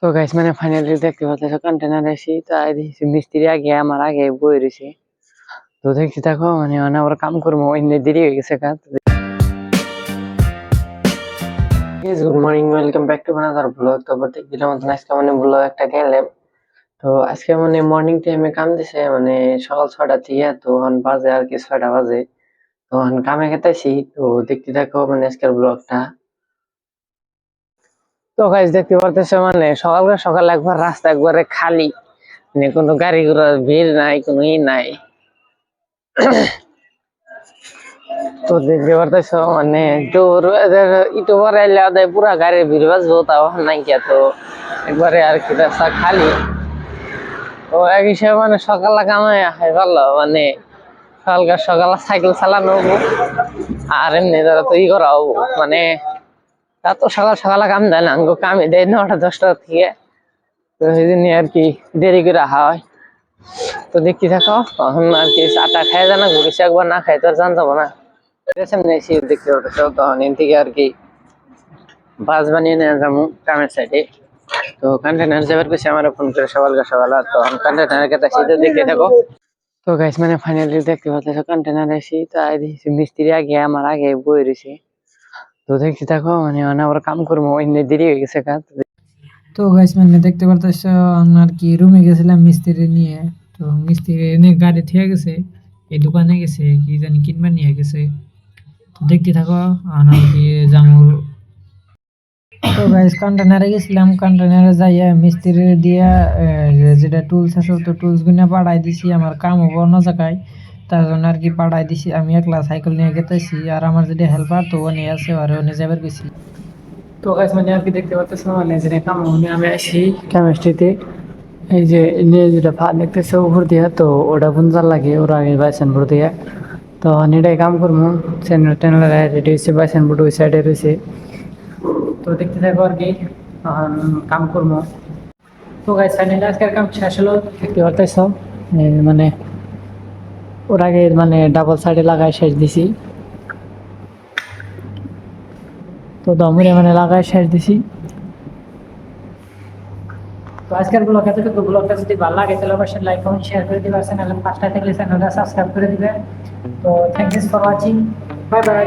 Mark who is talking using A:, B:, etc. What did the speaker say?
A: তো গাইস মানে ফাইনালি দেখতে পাচ্ছ কন্টেনার এসে তাই দেখছি মিস্ত্রি আগে আমার আগে বই রয়েছে। তো দেখছি দেখো মানে আমরা কাম করবো এমনি দেরি হয়ে গেছে কাজ। Good morning, welcome back to another blog. তো দেখছিলাম আজকে মানে ব্লগ একটা গেলাম। তো আজকে মানে মর্নিং টাইমে কাম দিছে মানে সকাল 6টা থেকে, তো এখন বাজে আর কি 6টা বাজে। তো এখন কামে গেতেছি, তো দেখতে থাকো মানে আজকের ব্লগটা। তো গাইস দেখতে পারতেছো মানে সকাল সকাল একবার রাস্তা একবারে খালি, মানে কোনো গাড়ি ঘোড়ার ভিড় নাই, কোনো নাই। তো দেখতে পারতেছো মানে ইউটিউবার এলে পুরা গাড়ির ভিড় বাজবো, তাও নাই কে। তো একবারে আর কি রাস্তা খালি। তো এক হিসেবে মানে সকালে কামে হাই ভালো, মানে সকালে সাইকেল চালানো হবো আর এমনি ধরো তো করা হবো, মানে তা তো সকাল সকালে কাম দেয় না, কামে দেয় 9টা-10টা থেকে। তো সেই জন্য আর কি দেরি করে হয়। তো দেখতে থাকো তখন আর কি চাটা খাই জানা ঘুরেছি, একবার না খাই তো আর জান যাবো না। দেখতে পাচ্ছ তখন এন থেকে আর কি বাস বানিয়ে নিয়ে যাবো কামের সাইডে। তো কন্টেনার যাবার কাছে আমার ফোন করে সকাল তখন কন্টেনার কাছে তো দেখতে থাকো। তো গাইস মানে ফাইনালি দেখতে পাচ্ছ কন্টেনার এসে তাই দেখছি মিস্ত্রি আগে আমার আগে বই রয়েছে। তো দেখতে থাকো মানে আমরা কাম করবো এমনি দেরি হয়ে গেছে কাজ।
B: তো গাইস মানে দেখতে পারতেছ আর কি রুমে গেছিলাম মিস্ত্রি নিয়ে। তো মিস্ত্রি এনে গাড়ি থেকে গেছে, এই দোকানে গেছে কি জানি কিনবার নিয়ে গেছে। তো দেখতে থাকো আর কি জামুর। তো গাইস কন্টেনারে গেছিলাম, কন্টেনারে যাইয়া মিস্ত্রি দিয়া যেটা টুলস আছে তো টুলস গুলো পাঠাই দিছি। আমার কাম হবো অন্য জায়গায়, তার জন্য আর কি পাঠাই দিছি। আমি একলা সাইকেল নিয়ে গেতেছি আর আমার যেটা হেল্পার তো ও নিয়ে আছে আর ও নিয়ে যাবার গেছি। তো গাইস মানে আর কি দেখতে পাচ্ছ মানে যে কাম আমি আসি কেমিস্ট্রিতে। এই যে যেটা ভাত দেখতেছে উপর দিয়া, তো ওটা বুনজার লাগে ওরা আগে বাইসেন বোর্ড দিয়া। তো এটাই কাম করবো। চ্যানেল ট্যানেল রেডি হয়েছে, বাইসেন বোর্ড ওই সাইডে রয়েছে। তো দেখতে থাকো আর কি কাম করবো। তো গাইস ফাইনালি আজকের কাম শেষ হলো, দেখতে পারতেছ মানে ওর আগে মানে ডাবল সাইডে লাগাই শেষ দিছি। তো দমরে মানে লাগাই শেষ দিছি। তো আজকের ব্লগ এতটুকু। ব্লগটা যদি ভালো লাগে তাহলে অবশ্যই লাইক কমেন্ট শেয়ার করে দিবে, চ্যানেলে ফার্স্ট টাইম থাকলে চ্যানেলটা সাবস্ক্রাইব করে দিবে। তো thank you for watching, bye by.